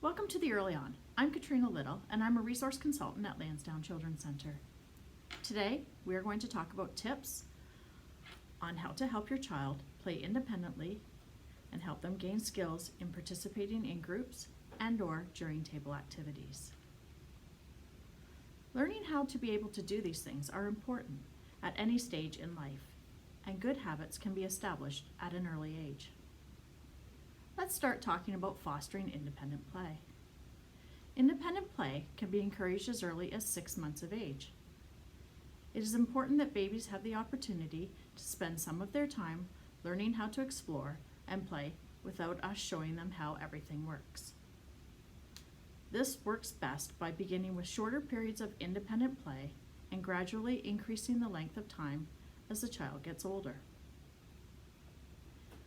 Welcome to the EarlyON. I'm Katrina Little, and I'm a resource consultant at Lansdowne Children's Center. Today, we are going to talk about tips on how to help your child play independently and help them gain skills in participating in groups and/or during table activities. Learning how to be able to do these things are important at any stage in life, and good habits can be established at an early age. Let's start talking about fostering independent play. Independent play can be encouraged as early as 6 months of age. It is important that babies have the opportunity to spend some of their time learning how to explore and play without us showing them how everything works. This works best by beginning with shorter periods of independent play and gradually increasing the length of time as the child gets older.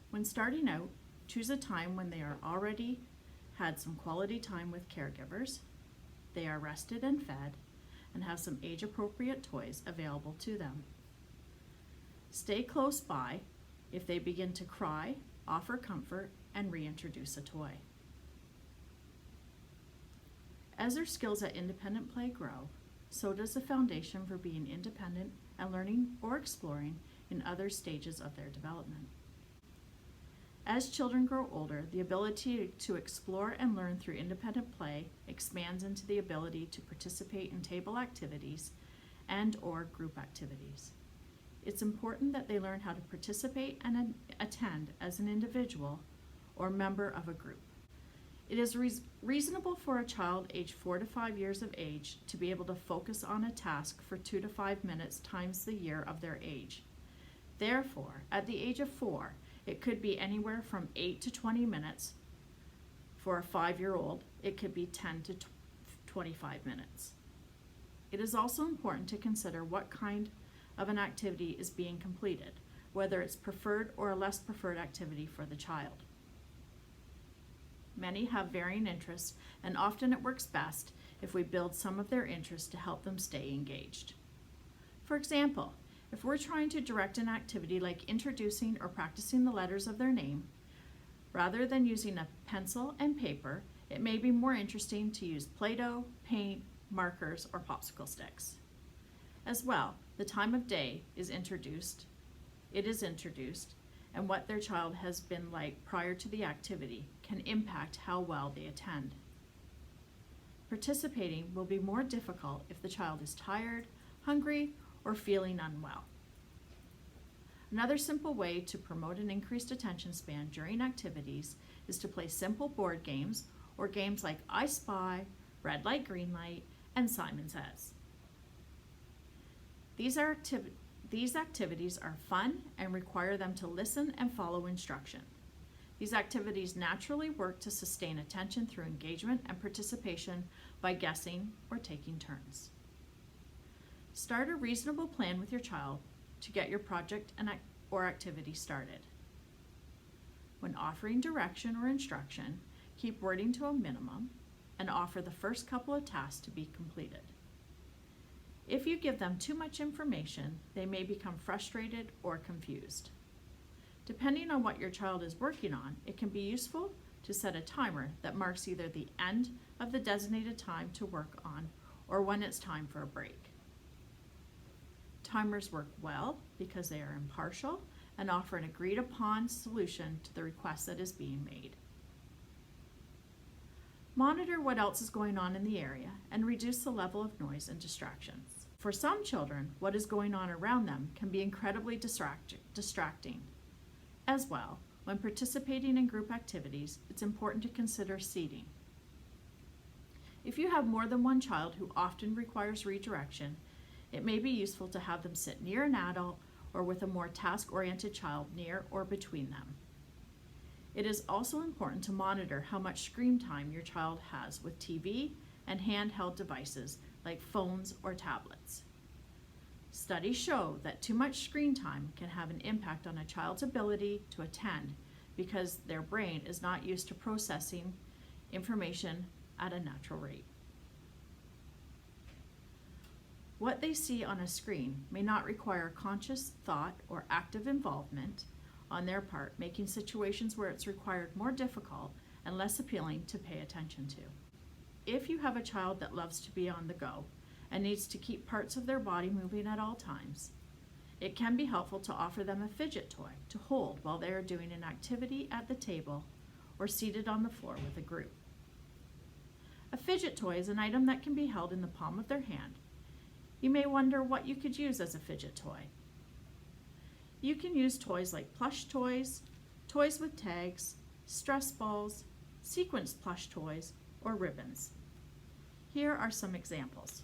When starting out, choose a time when they are already had some quality time with caregivers, they are rested and fed, and have some age-appropriate toys available to them. Stay close by. If they begin to cry, offer comfort and reintroduce a toy. As their skills at independent play grow, so does the foundation for being independent and learning or exploring in other stages of their development. As children grow older, the ability to explore and learn through independent play expands into the ability to participate in table activities and/or group activities. It's important that they learn how to participate and attend as an individual or member of a group. It is reasonable for a child aged 4 to 5 years of age to be able to focus on a task for 2 to 5 minutes times the year of their age. Therefore, at the age of 4, it could be anywhere from 8 to 20 minutes. For a 5-year-old, it could be 10 to 25 minutes. It is also important to consider what kind of an activity is being completed, whether it's preferred or a less preferred activity for the child. Many have varying interests, and often it works best if we build some of their interests to help them stay engaged. For example, if we're trying to direct an activity like introducing or practicing the letters of their name, rather than using a pencil and paper, it may be more interesting to use Play-Doh, paint, markers, or popsicle sticks. As well, the time of day is introduced, and what their child has been like prior to the activity can impact how well they attend. Participating will be more difficult if the child is tired, hungry, or feeling unwell. Another simple way to promote an increased attention span during activities is to play simple board games or games like I Spy, Red Light, Green Light, and Simon Says. These activities are fun and require them to listen and follow instruction. These activities naturally work to sustain attention through engagement and participation by guessing or taking turns. Start a reasonable plan with your child to get your project or activity started. When offering direction or instruction, keep wording to a minimum and offer the first couple of tasks to be completed. If you give them too much information, they may become frustrated or confused. Depending on what your child is working on, it can be useful to set a timer that marks either the end of the designated time to work on or when it's time for a break. Timers work well because they are impartial and offer an agreed upon solution to the request that is being made. Monitor what else is going on in the area and reduce the level of noise and distractions. For some children, what is going on around them can be incredibly distracting. As well, when participating in group activities, it's important to consider seating. If you have more than one child who often requires redirection, it may be useful to have them sit near an adult or with a more task-oriented child near or between them. It is also important to monitor how much screen time your child has with TV and handheld devices like phones or tablets. Studies show that too much screen time can have an impact on a child's ability to attend because their brain is not used to processing information at a natural rate. What they see on a screen may not require conscious thought or active involvement on their part, making situations where it's required more difficult and less appealing to pay attention to. If you have a child that loves to be on the go and needs to keep parts of their body moving at all times, it can be helpful to offer them a fidget toy to hold while they are doing an activity at the table or seated on the floor with a group. A fidget toy is an item that can be held in the palm of their hand. You may wonder what you could use as a fidget toy. You can use toys like plush toys, toys with tags, stress balls, sequenced plush toys, or ribbons. Here are some examples.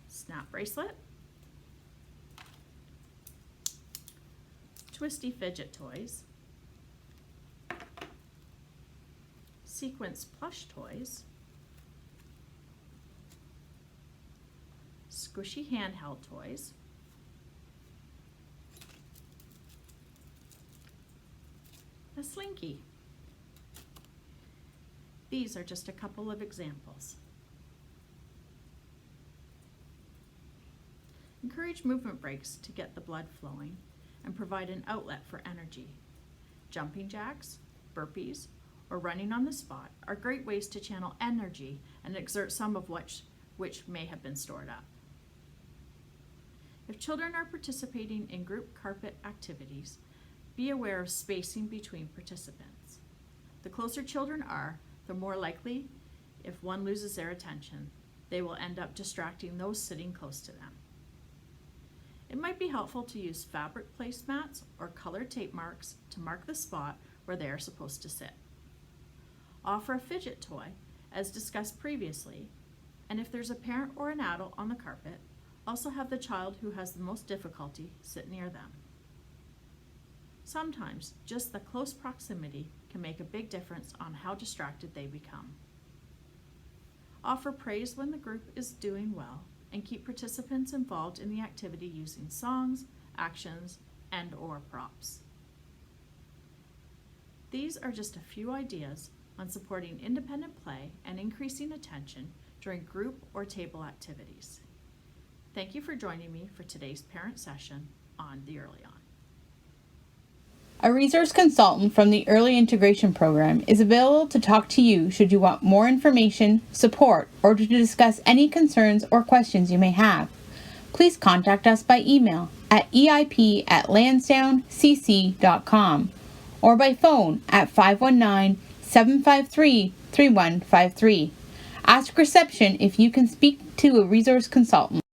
Snap bracelet, twisty fidget toys, sequenced plush toys, squishy handheld toys, a slinky. These are just a couple of examples. Encourage movement breaks to get the blood flowing and provide an outlet for energy. Jumping jacks, burpees, or running on the spot are great ways to channel energy and exert some of which may have been stored up. If children are participating in group carpet activities, be aware of spacing between participants. The closer children are, the more likely, if one loses their attention, they will end up distracting those sitting close to them. It might be helpful to use fabric placemats or colored tape marks to mark the spot where they are supposed to sit. Offer a fidget toy, as discussed previously, and if there's a parent or an adult on the carpet, also have the child who has the most difficulty sit near them. Sometimes, just the close proximity can make a big difference on how distracted they become. Offer praise when the group is doing well, and keep participants involved in the activity using songs, actions, and/or props. These are just a few ideas on supporting independent play and increasing attention during group or table activities. Thank you for joining me for today's parent session on the EarlyON. A resource consultant from the Early Integration Program is available to talk to you should you want more information, support, or to discuss any concerns or questions you may have. Please contact us by email at eip@lansdowncc.com or by phone at 519-753-3153. Ask reception if you can speak to a resource consultant.